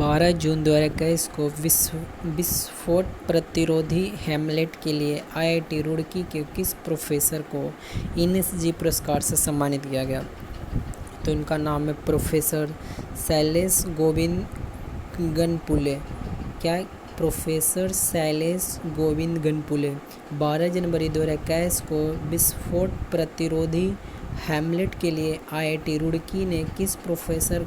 12 जून 2021 को विस्फोट प्रतिरोधी हैमलेट के लिए आईआईटी रुड़की के किस प्रोफेसर को एनएसजी पुरस्कार से सम्मानित किया गया? तो इनका नाम है प्रोफेसर शैलेश गोविंद गनपुले। क्या? प्रोफेसर शैलेश गोविंद गनपुले। 12 जनवरी 2021 को विस्फोट प्रतिरोधी हैमलेट के लिए आईआईटी रुड़की ने किस प्रोफेसर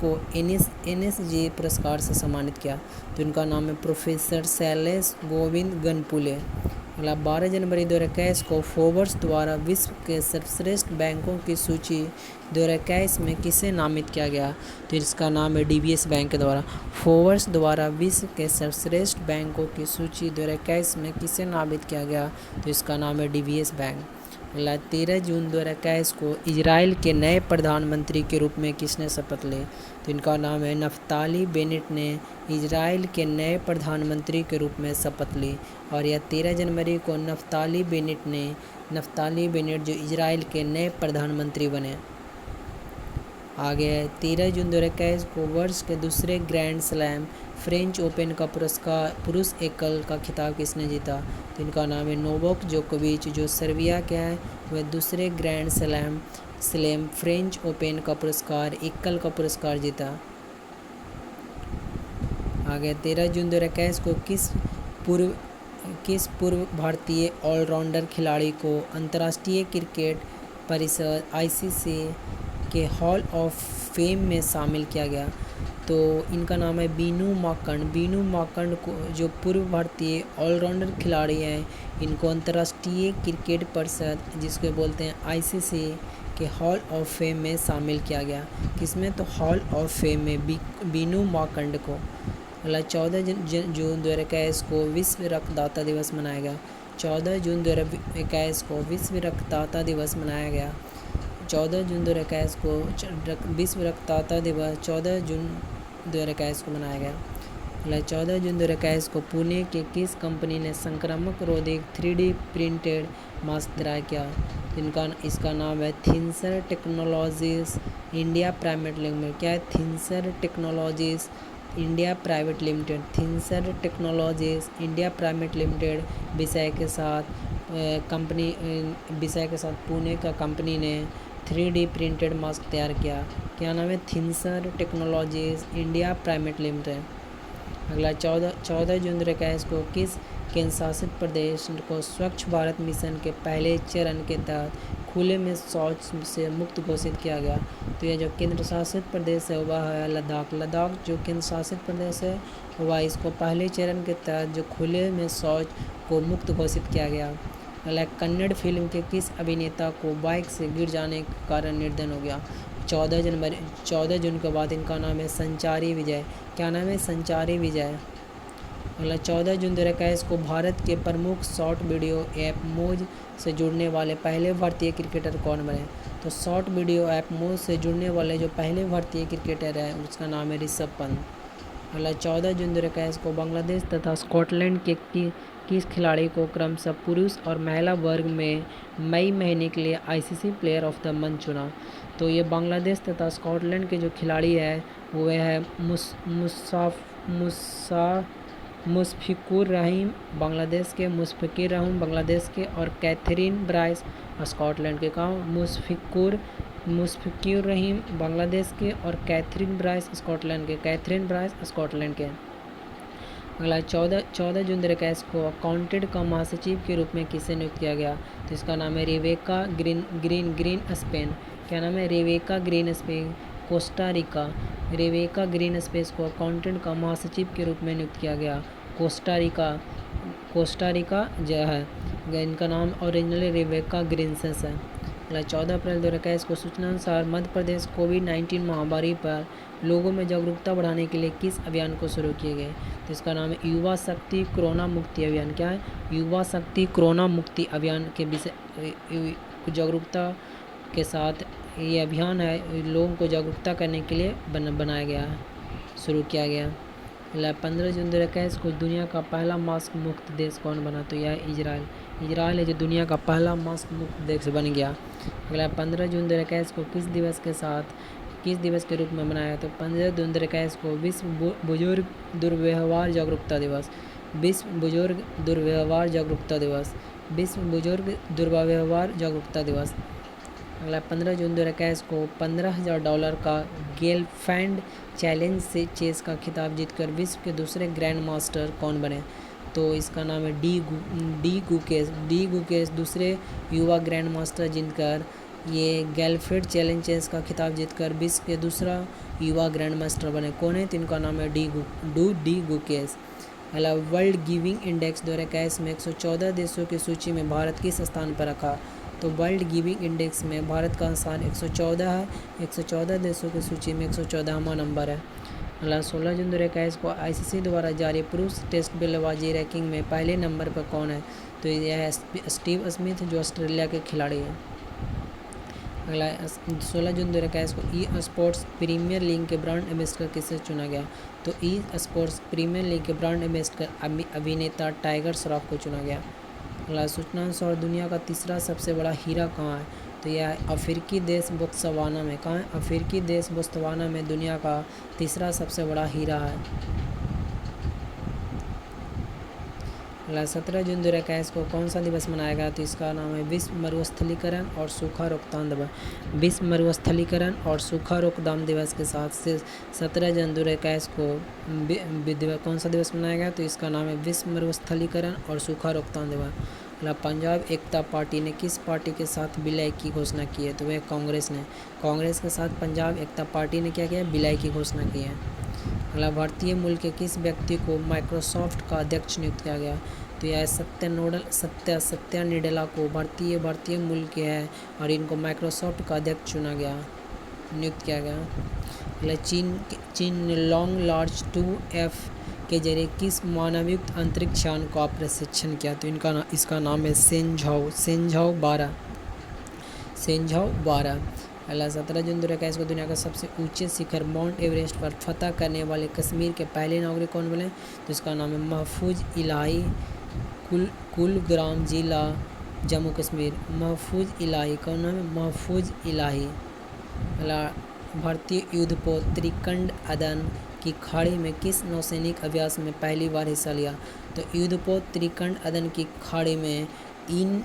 को एनएसजी पुरस्कार से सम्मानित किया? तो इनका नाम है प्रोफेसर शैलेश गोविंद गनपुले। अगला 12 जनवरी 2021 को फोर्ब्स द्वारा विश्व के सर्वश्रेष्ठ बैंकों की सूची 2021 में किसे नामित किया गया? तो इसका नाम है डीबीएस बैंक के द्वारा। फोर्ब्स द्वारा विश्व के सर्वश्रेष्ठ बैंकों की सूची 2021 में किसे नामित किया गया? तो इसका नाम है डीबीएस बैंक। अगला 13 जून 2021 को इजराइल के नए प्रधानमंत्री के रूप में किसने शपथ ली? तो इनका नाम है नफ्ताली बेनेट ने इजराइल के नए प्रधानमंत्री के रूप में शपथ ली। और यह 13 जनवरी को नफ्ताली बेनेट जो इजराइल के नए प्रधानमंत्री बने। आगे 13 जून 2021 को वर्ष के दूसरे ग्रैंड स्लैम फ्रेंच ओपन का पुरुष एकल का खिताब किसने जीता? तो इनका नाम है नोवाक जोकोविच जो सर्बिया के हैं। वह दूसरे ग्रैंड स्लैम फ्रेंच ओपन का एकल का पुरस्कार जीता। आगे 13 जून 2021 को किस पूर्व भारतीय ऑलराउंडर खिलाड़ी को अंतर्राष्ट्रीय क्रिकेट परिषद आईसीसी के हॉल ऑफ फेम में शामिल किया गया? तो इनका नाम है बीनू माकंड को जो पूर्व भारतीय ऑलराउंडर खिलाड़ी हैं, इनको अंतर्राष्ट्रीय क्रिकेट परिषद जिसको बोलते हैं आईसीसी के हॉल ऑफ फेम में शामिल किया गया। किसमें? तो हॉल ऑफ फेम में बीनू माकंड को। अगला 14 जून 2021 को विश्व रक्तदाता दिवस मनाया गया। 14 जून 2021 को विश्व रक्तदाता दिवस मनाया गया। 14 जून 2021 को विश्व रक्तदाता दिवस 14 जून 2021 को मनाया गया। 14 जून 2021 को पुणे के किस कंपनी ने संक्रामक रोधी 3D प्रिंटेड मास्क तैयार किया? इसका नाम है Thinser Technologies India Private Limited. क्या है? Thinser Technologies India Private Limited. Thinser Technologies India Private Limited विषय के साथ पुणे का कंपनी ने 3D प्रिंटेड मास्क तैयार किया। क्या नाम है? Thinser Technologies India Private limited. अगला 14 जून 2021 को किस केंद्र शासित प्रदेश को स्वच्छ भारत मिशन के पहले चरण के तहत खुले में शौच से मुक्त घोषित किया गया? तो यह जो केंद्र शासित प्रदेश है वह है लद्दाख जो केंद्र शासित प्रदेश है वह इसको पहले चरण के तहत जो खुले में शौच को मुक्त घोषित किया गया। कन्नड़ फिल्म के किस अभिनेता को बाइक से गिर जाने के कारण निधन हो गया? 14 जून के बाद इनका नाम है संचारी विजय। क्या नाम है? संचारी विजय। अगला 14 जून 2021 को भारत के प्रमुख शॉर्ट वीडियो ऐप मोज से जुड़ने वाले पहले भारतीय क्रिकेटर कौन बने? तो शॉर्ट वीडियो ऐप मोज से जुड़ने वाले जो पहले भारतीय क्रिकेटर है उसका नाम है ऋषभ पंत। अगला 14 जून 2021 को बांग्लादेश तथा स्कॉटलैंड के किस खिलाड़ी को क्रमशः पुरुष और महिला वर्ग में मई महीने के लिए ICC player of the month चुना? तो ये बांग्लादेश तथा स्कॉटलैंड के जो खिलाड़ी है वो है मुशफिकुर रहीम बांग्लादेश के, बांग्लादेश के और कैथरीन ब्राइस स्कॉटलैंड के। कहाँ? मुशफिकुर रहीम बांग्लादेश के और कैथरीन ब्राइस स्कॉटलैंड के। अगला 14 जून 2021 को अकाउंटेंट का महासचिव के रूप में किसे नियुक्त किया गया? तो इसका नाम है रेबेका ग्रीन स्पेन। क्या नाम है? Rebecca green Spain Costa Rica. Rebecca green space को अकाउंटेंट का महासचिव के रूप में नियुक्त किया गया। कोस्टा रिका जो है इनका नाम ओरिजिनली रेबेका ग्रीनसेस है। 14 अप्रैल 2021 को सूचना अनुसार मध्य प्रदेश कोविड-19 महामारी पर लोगों में जागरूकता बढ़ाने के लिए किस अभियान को शुरू किए गए? तो इसका नाम है युवा शक्ति कोरोना मुक्ति अभियान। क्या है? युवा शक्ति कोरोना मुक्ति अभियान के विषय जागरूकता के साथ ये अभियान है, लोगों को जागरूकता करने के लिए बनाया गया है, शुरू किया गया। 15 जून 2021 को दुनिया का पहला मास्क मुक्त देश कौन बना? तो यह इजराइल है जो दुनिया का पहला मास्क मुक्त देश बन गया। 15 जून 2021 को किस दिवस के साथ किस दिवस के रूप में मनाया? तो 15 जून 2021 को विश्व बुजुर्ग दुर्व्यवहार जागरूकता दिवस, विश्व बुजुर्ग दुर्व्यवहार जागरूकता दिवस, विश्व बुजुर्ग दुर्व्यवहार जागरूकता दिवस। अगला 15 जून 2021 को $15,000 का गेलफैंड चैलेंज से चेस का खिताब जीतकर विश्व के दूसरे ग्रैंड मास्टर कौन बने? तो इसका नाम है डी गुकेश दूसरे युवा ग्रैंड मास्टर जीतकर ये गेलफैंड चैलेंज चेस का खिताब जीतकर विश्व के दूसरा युवा ग्रैंड मास्टर बने। कौन है? तो इनका नाम है डी गुकेश। अगला वर्ल्ड गिविंग इंडेक्स 2021 में 114 देशों की सूची में भारत किस स्थान पर रखा? तो वर्ल्ड गिविंग इंडेक्स में भारत का स्थान 114 है। 114 देशों की सूची में 114वां नंबर है। अगला 16 जून 2021 को आईसीसी द्वारा जारी पुरुष टेस्ट बल्लेबाजी रैंकिंग में पहले नंबर पर कौन है? तो यह है स्टीव स्मिथ जो ऑस्ट्रेलिया के खिलाड़ी हैं। अगला 16 जून 2021 को ई स्पोर्ट्स प्रीमियर लीग के ब्रांड एम्बेसडर किसे चुना गया? तो ई स्पोर्ट्स प्रीमियर लीग के ब्रांड एम्बेसडर अभिनेता टाइगर श्रॉफ को चुना गया। अगला सूचना अनुसार दुनिया का तीसरा सबसे बड़ा हीरा कहाँ है? तो यह अफ्रीकी देश बोत्सवाना में। कहाँ है? अफ्रीकी देश बोत्सवाना में दुनिया का तीसरा सबसे बड़ा हीरा है। अगला 17 जून 2021 को कौन सा दिवस मनाया गया? तो इसका नाम है विश्व मरुस्थलीकरण और सूखा रोकथाम दिवस। विश्व मरुस्थलीकरण और सूखा रोकथाम दिवस के साथ से 17 जून 2021 को कौन सा दिवस मनाया गया? तो इसका नाम है विश्व मरुस्थलीकरण और सूखा रोकथाम दिवस। अगला पंजाब एकता पार्टी ने किस पार्टी के साथ विलय की घोषणा की है? तो वह कांग्रेस ने। कांग्रेस के साथ पंजाब एकता पार्टी ने क्या किया? विलय की घोषणा की है। अगला भारतीय मूल के किस व्यक्ति को माइक्रोसॉफ्ट का अध्यक्ष नियुक्त किया गया? तो यह सत्या नडेला को भारतीय मूल के हैं और इनको माइक्रोसॉफ्ट का अध्यक्ष नियुक्त किया गया। अगला चीन ने लॉन्ग मार्च 2F के जरिए किस मानवयुक्त अंतरिक्ष यान का प्रशिक्षण किया? तो इसका नाम है सेंझाओ 12। अगला 17 जून 2021 को दुनिया का सबसे ऊंचे शिखर माउंट एवरेस्ट पर फतह करने वाले कश्मीर के पहले नागरिक कौन बने? तो इसका नाम है महफूज इलाही, कुलग्राम जिला, जम्मू कश्मीर। महफूज इलाही, कौन नाम है? महफूज इलाही। अगला भारतीय युद्धपोत त्रिकंड अदन की खाड़ी में किस नौसैनिक अभ्यास में पहली बार हिस्सा लिया? तो युद्धपोत त्रिकंड अदन की खाड़ी में इन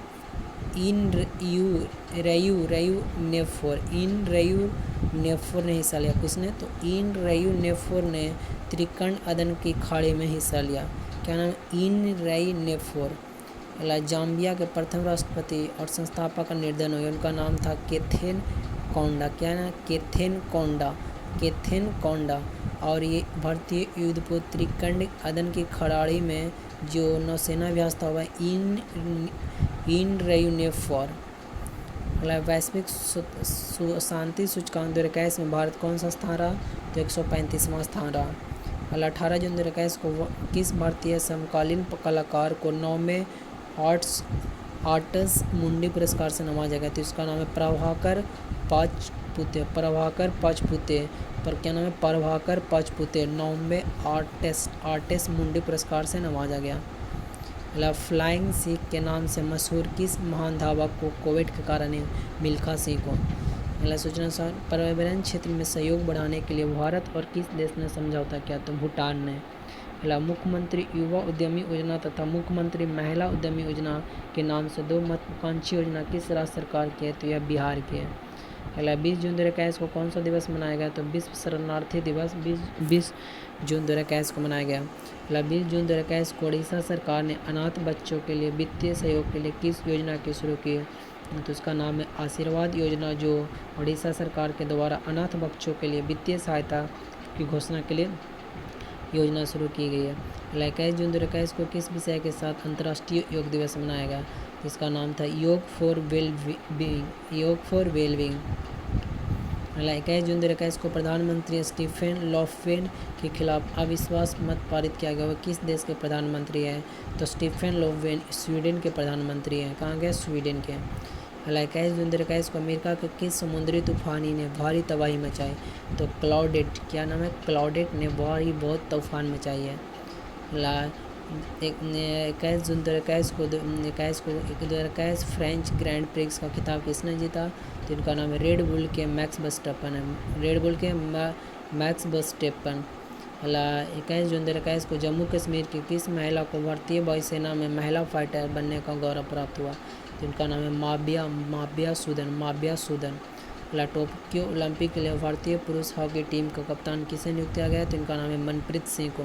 रयू नेफोर ने हिस्सा लिया। किसने? तो इन रयू नेफोर ने त्रिकंड अदन की खाड़ी में हिस्सा लिया। क्या नाम? इन रयू नेफोर। अगला जाम्बिया के प्रथम राष्ट्रपति और संस्थापक का निर्धन हो गया। उनका नाम था केथेन कोंडा। क्या नाम? केथेन कोंडा। और ये भारतीय युद्धपोत त्रिकंड अदन की खड़ाड़ी में जो नौसेना अभ्यास था वह इन रयू नेफोर। अगला वैश्विक शांति सूचकांक 2021 में भारत कौन सा स्थान रहा? तो 135वां स्थान रहा। अगला 18 जून 2021 को किस भारतीय समकालीन कलाकार को 9वें आर्ट्स मुंडी पुरस्कार से नवाजा गया? तो इसका नाम है प्रभाकर पाचपुते। पर क्या नाम है? प्रभाकर पाचपुते 9वें आर्टिस्ट मुंडी पुरस्कार से नवाजा गया। अगला फ्लाइंग सिख के नाम से मशहूर किस महान धावक को कोविड के कारण मिल्खा सिंह को? अगला सूचना अनुसार पर्यावरण क्षेत्र में सहयोग बढ़ाने के लिए भारत और किस देश ने समझौता किया? तो भूटान ने। अगला मुख्यमंत्री युवा उद्यमी योजना तथा मुख्यमंत्री महिला उद्यमी योजना के नाम से 2 महत्वाकांक्षी योजना किस राज्य सरकार की है? तो यह बिहार की है। अगला 20 जून 2021 को कौन सा दिवस मनाया गया? तो विश्व शरणार्थी दिवस 20 जून 2021 को मनाया गया। अगला 20 जून 2021 को उड़ीसा सरकार ने अनाथ बच्चों के लिए वित्तीय सहयोग के लिए किस योजना की शुरू की? तो उसका नाम है आशीर्वाद योजना, जो उड़ीसा सरकार के द्वारा अनाथ बच्चों के लिए वित्तीय सहायता की घोषणा के लिए योजना शुरू की गई है। 21 जून 2021 को किस विषय के साथ अंतर्राष्ट्रीय योग दिवस मनाया गया? इसका नाम था योग फॉर वेलबींग। 21 जून 2021 को प्रधानमंत्री स्टीफन लोफवेन के खिलाफ अविश्वास मत पारित किया गया। वह किस देश के प्रधानमंत्री हैं? तो स्टीफन लोफवेन स्वीडन के प्रधानमंत्री हैं। कहाँ गए? स्वीडन के। 21 जून 2021 को अमेरिका के किस समुद्री तूफानी ने भारी तबाही मचाई? तो क्लाउडेट। क्या नाम है? क्लाउडेट ने बहुत तूफान मचाई है। 21 जून 2021 को 2021 फ्रेंच ग्रैंड प्रिक्स का खिताब किसने जीता? तो इनका नाम है रेड बुल के मैक्स वर्स्टेपन है। रेड बुल के मैक्स वर्स्टेपन। 21 जून 2021 को जम्मू कश्मीर की किस महिला को भारतीय वायुसेना में महिला फाइटर बनने का गौरव प्राप्त हुआ? तो इनका नाम है माबिया सूदन। टोक्यो ओलंपिक के लिए भारतीय पुरुष हॉकी टीम का कप्तान किसे नियुक्त किया गया? तो इनका नाम है मनप्रीत सिंह को।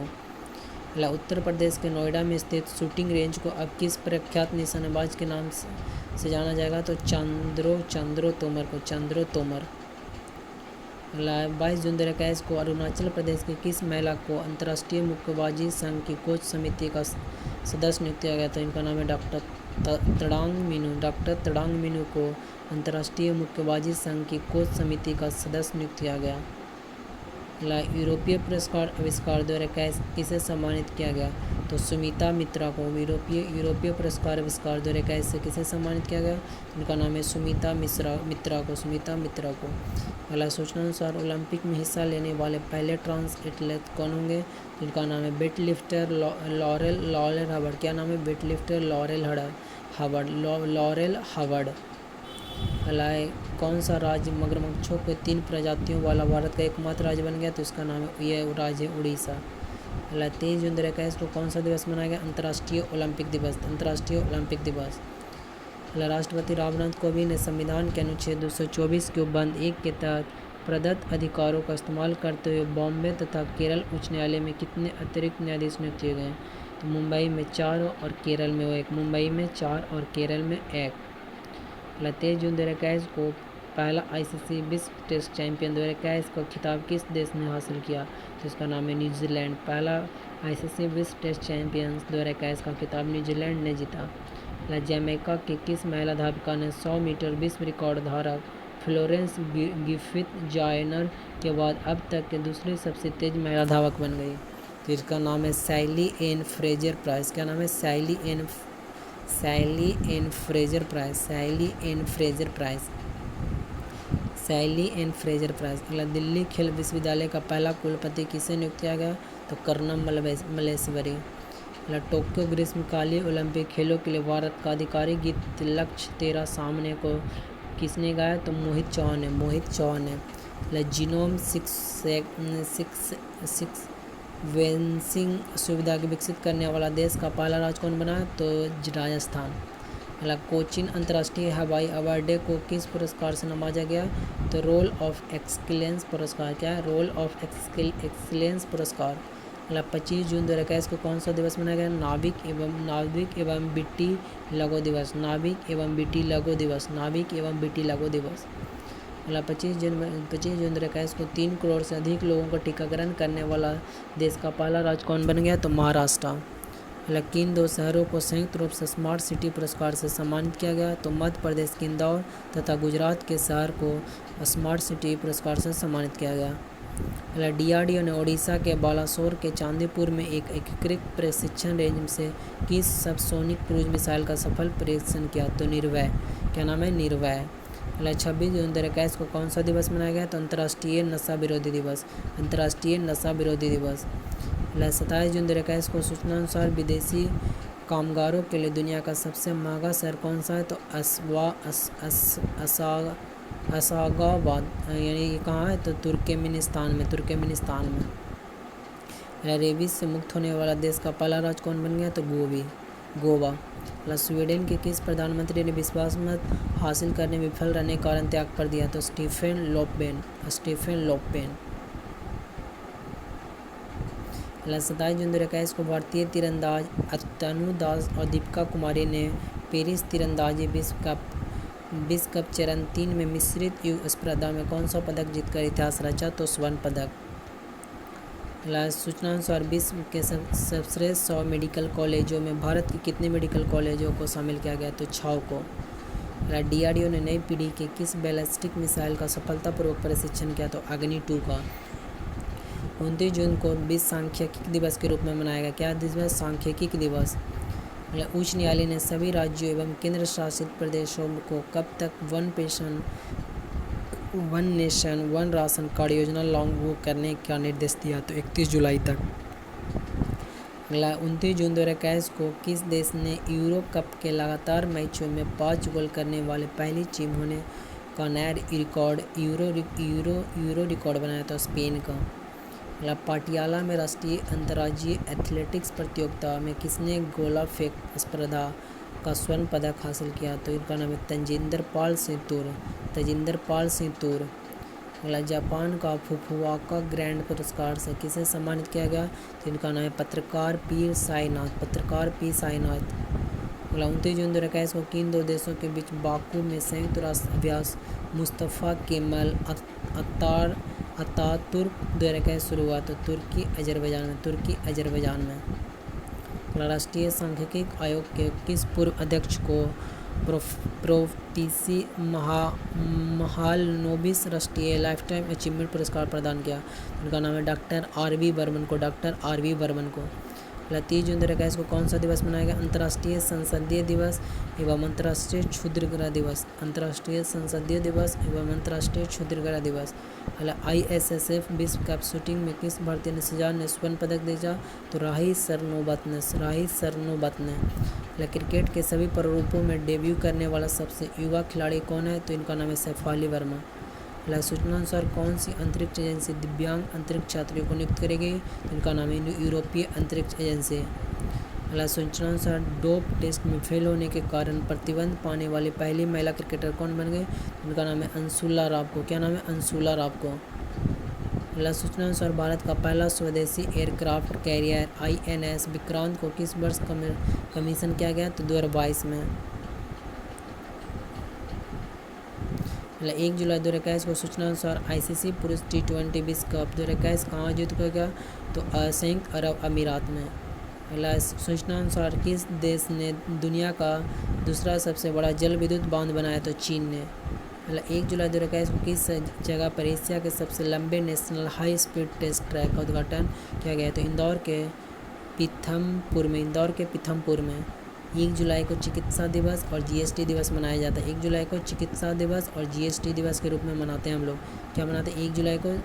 उत्तर प्रदेश के नोएडा में स्थित शूटिंग रेंज को अब किस प्रख्यात निशानेबाज के नाम से जाना जाएगा? तो चंद्रो तोमर। 22 जून 2021 को अरुणाचल प्रदेश की किस महिला को अंतर्राष्ट्रीय मुक्केबाजी संघ की कोच समिति का सदस्य नियुक्त किया गया? तो इनका नाम है डॉक्टर तड़ांग मीनू को अंतर्राष्ट्रीय मुक्केबाजी संघ की कोच समिति का सदस्य नियुक्त किया गया। यूरोपीय पुरस्कार आविष्कार 2021 किसे सम्मानित किया गया? तो सुमिता मित्रा को। यूरोपीय पुरस्कार आविष्कार 2021 से किसे सम्मानित किया गया? उनका नाम है सुमिता मित्रा को। अगला सूचना अनुसार ओलंपिक में हिस्सा लेने वाले पहले ट्रांस एथलीट कौन होंगे? जिनका नाम है वेट लिफ्टर लॉरेल हावर्ड। क्या नाम है? Weightlifter Laurel Howard. कौन सा राज्य मगरमच्छों के 3 प्रजातियों वाला भारत का एकमात्र राज्य बन गया? तो इसका नाम है, यह राज्य है उड़ीसा। 23 जून 2021 को कौन सा दिवस मनाया गया? अंतर्राष्ट्रीय ओलंपिक दिवस। राष्ट्रपति रामनाथ कोविंद ने संविधान के अनुच्छेद 224 के बंद 1 के तहत प्रदत्त अधिकारों का इस्तेमाल करते हुए बॉम्बे तथा केरल उच्च न्यायालय में कितने अतिरिक्त न्यायाधीश नियुक्त किए गए? तो मुंबई में 4 और केरल में 1। 23 जून 2021 को पहला ICC विश्व टेस्ट चैंपियन 2021 का खिताब किस देश ने हासिल किया? तो इसका नाम है न्यूजीलैंड। पहला ICC विश्व टेस्ट चैंपियन 2021 का खिताब न्यूजीलैंड ने जीता। जमैका की किस महिला धाविका ने 100 मीटर विश्व रिकॉर्ड धारक फ्लोरेंस गिफिथ जॉयनर के बाद अब तक के दूसरी सबसे तेज महिला धावक बन गई? तो इसका नाम है सैली एन फ्रेजर प्राइस। क्या नाम है? सैली एन फ्रेजर प्राइस। अगला दिल्ली खेल विश्वविद्यालय का पहला कुलपति किसे नियुक्त किया गया? तो कर्णम मल्लेश्वरी। टोक्यो ग्रीष्मकालीन ओलंपिक खेलों के लिए भारत का आधिकारिक गीत लक्ष्य तेरा सामने को किसने गाया? तो मोहित चौहान ने। जीनोम सीक्वेंसिंग सुविधा को विकसित करने वाला देश का पहला राज्य कौन बना? तो राजस्थान। कोचीन अंतर्राष्ट्रीय हवाई अड्डे को किस पुरस्कार से नवाजा गया? तो रोल ऑफ एक्सीलेंस पुरस्कार। क्या है? रोल ऑफ एक्सीलेंस पुरस्कार। 25 जून 2021 को कौन सा दिवस मनाया गया? नाविक एवं बेटी लगो दिवस। 25 जून 2021 को 3 करोड़ से अधिक लोगों का टीकाकरण करने वाला देश का पहला राज्य कौन बन गया? तो महाराष्ट्र। किन 2 शहरों को संयुक्त रूप से स्मार्ट सिटी पुरस्कार से सम्मानित किया गया? तो मध्य प्रदेश के इंदौर तथा गुजरात के शहर को स्मार्ट सिटी पुरस्कार से सम्मानित किया गया। DRDO ने ओडिशा के बालासोर के चांदीपुर में एक एकीकृत प्रशिक्षण रेंज से किस सबसोनिक क्रूज मिसाइल का सफल परीक्षण किया? तो निर्भय। क्या नाम है? निर्भय। 26 जून 2021 को कौन सा दिवस मनाया गया? तो अंतर्राष्ट्रीय नशा विरोधी दिवस। 27 जून 2021 को सूचना अनुसार विदेशी कामगारों के लिए दुनिया का सबसे महंगा शहर कौन सा है? तो असागाबाद। यानी ये कहाँ है? तो तुर्कमेनिस्तान में। रेबीज से मुक्त होने वाला देश का पहला राज्य कौन बन गया? तो गोवा। स्वीडन के किस प्रधानमंत्री ने विश्वास मत हासिल करने में विफल रहने के कारण त्याग कर दिया? तो स्टीफन लोपेन। 27 जून 2021 को भारतीय तीरंदाज अतनु दास और दीपिका कुमारी ने पेरिस तीरंदाजी विश्व कप चरण 3 में मिश्रित युग स्पर्धा में कौन सा पदक जीतकर इतिहास रचा? तो स्वर्ण पदक। सूचना अनुसार विश्व के सर्वश्रेष्ठ 100 मेडिकल कॉलेजों में भारत के कितने मेडिकल कॉलेजों को शामिल किया गया? तो 6 को। DRDO ने नई पीढ़ी के किस बैलिस्टिक मिसाइल का सफलतापूर्वक परीक्षण किया? तो अग्नि 2 का। 29 जून को विश्व सांख्यिकी दिवस के रूप में मनाया गया। क्या दिवस? सांख्यिकी दिवस। उच्च न्यायालय ने सभी राज्यों एवं केंद्र शासित प्रदेशों को कब तक one nation one ration card योजना लागू करने का निर्देश दिया? तो 31 जुलाई तक। अगला 29 जून 2021 को किस देश ने यूरो कप के लगातार मैचों में 5 गोल करने वाले पहली टीम होने का नया यूरो रिकॉर्ड बनाया था? स्पेन का। अगला पाटियाला में राष्ट्रीय अंतर्राज्यीय एथलेटिक्स प्रतियोगिता में किसने गोला फेंक स्पर्धा का स्वर्ण पदक हासिल किया? तो इनका नाम है तजिंदर पाल सिंह तूर। अगला जापान का फुकुओका ग्रैंड पुरस्कार से किसे सम्मानित किया गया? तो इनका नाम है पत्रकार पी साईनाथ। अगला 29 जून 2021 को किन दो देशों के बीच बाकू में संयुक्त राष्ट्र अभ्यास मुस्तफ़ा केमल अतातुर्क 2021 शुरू हुआ? तो तुर्की अजरबैजान में। अगला राष्ट्रीय सांख्यिकी आयोग के किस पूर्व अध्यक्ष को प्रोफेसी महालनोबिस राष्ट्रीय लाइफटाइम अचीवमेंट पुरस्कार प्रदान किया? उनका नाम है डॉक्टर आर वी बर्मन को। 30 जून 2021 को कौन सा दिवस मनाया गया? अंतर्राष्ट्रीय संसदीय दिवस एवं अंतर्राष्ट्रीय क्षुद्रग्रह दिवस। ISSF विश्व कप शूटिंग में किस भारतीय निशानेबाज ने स्वर्ण पदक जीता? तो राही सरनोबत ने। क्रिकेट के सभी प्रारूपों में डेब्यू करने वाला सबसे युवा खिलाड़ी कौन है? तो इनका नाम है सैफ अली वर्मा। सूचना अनुसार कौन सी अंतरिक्ष एजेंसी दिव्यांग अंतरिक्ष यात्रियों को नियुक्त करेगी? इनका नाम है यूरोपीय अंतरिक्ष एजेंसी। सूचना अनुसार डोप टेस्ट में फेल होने के कारण प्रतिबंध पाने वाली पहली महिला क्रिकेटर कौन बन गई? उनका नाम है अंशुला राव को। सूचना अनुसार भारत का पहला स्वदेशी एयरक्राफ्ट कैरियर INS विक्रांत को किस वर्ष कमीशन किया गया? तो 2022 में। 1 जुलाई 2021 को सूचना अनुसार ICC पुरुष T20 विश्व कप 2021 कहाँ आयोजित किया गया? तो संयुक्त अरब अमीरात में। सूचना अनुसार किस देश ने दुनिया का दूसरा सबसे बड़ा जल विद्युत बांध बनाया? तो चीन ने। 1 जुलाई 2021 को किस जगह पर एशिया के सबसे लंबे national high speed test track का उद्घाटन किया गया? तो इंदौर के पीथमपुर में। 1 जुलाई को चिकित्सा दिवस और GST दिवस मनाया जाता है। 1 जुलाई को चिकित्सा दिवस और GST दिवस के रूप में मनाते हैं हम लोग। क्या मनाते हैं? 1 जुलाई को